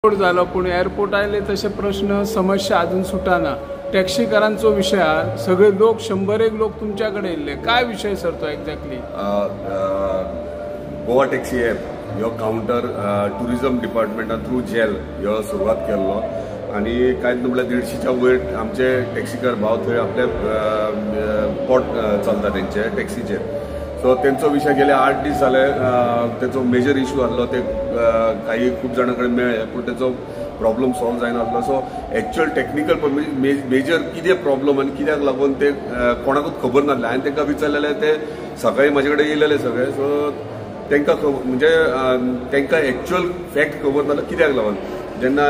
Airport झालो पूण airport आयले तसे प्रश्न समस्या अजून सुटाना। टॅक्सीकारांचो विषय सगळे लोक 100 लोक तुमच्याकडे येयले, काय विषय सर तो एक्झॅक्टली? गोवा टॅक्सी ॲप ह्यो काउंटर टुरिझम डिपार्टमेंटान थ्रू जेल ह्यो सुरवात केल्लो आणि कांयच न्हू म्हळ्यार 150च्या वयर आमचे टॅक्सीकार भाव थंय आपले पोट चलता तेंचे टॅक्सीचे। सो तेंचो विषय गेले 8 दीस जाले, तेचो मेजर इश्यू आसलो, ते काही खूप जाणां कडेन मेळ्ळे पूण तेचो प्रॉब्लम सॉल्व जायना आसलो। सो एक्चुअल टॅक्निकल मेजर कितें प्रॉब्लम आनी कित्याक लागून ते कोणाकूच खबर नासलें। हांवें तांकां विचारलेले, ते सकाळीं म्हाजे कडेन येयलेले सगळे। सो तांकां म्हणजे तांकां एक्चुअल फॅक्ट खबर नासलो कित्याक लागून। जेन्ना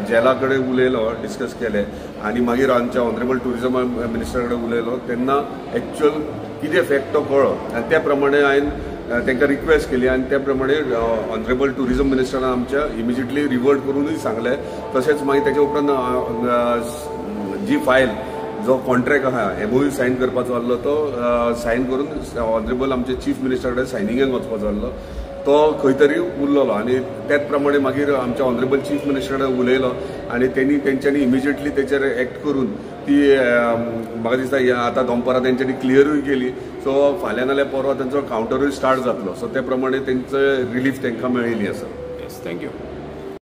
जेला कडेन उलयलो, डिस्कस केले आनी मागीर आमच्या ऑनरेबल टुरिझम मिनिस्टर कडेन उलयलो, तेन्ना एक्चुअल कितें फॅक्ट तो कळ्ळो आनी त्या प्रमाणे हांवें तांकां रिक्वेस्ट केली आनी त्या प्रमाणे ऑनरेबल टुरिझम मिनिस्टरान आमच्या इमिजिएटली रिवर्ट करूनय सांगलें। तशेंच मागीर ताचे उपरांत जी फायल जो कॉन्ट्रॅक्ट आहा MOU सायन करपाचो आसलो तो सायन करून ऑनरेबल आमचे चीफ मिनिस्टर कडेन सायनिंगेक वचपाचो आसलो, तो खंय तरी उरलेलो आनी त्याच प्रमाणे मागीर आमच्या ऑनरेबल चीफ मिनिस्टर कडेन उलयलो आनी तेंच्यांनी इमिजिएटली तेचेर एक्ट करून ती म्हाका दिसता आतां दनपारां तेंच्यांनी क्लियरूय केली। सो फाल्यां नाल्यार परवा तेंचो कावंटरूय स्टार्ट जातलो। सो त्या प्रमाणे तेंचो रिलीफ तांकां मेळिल्ली आसा। Yes, thank you.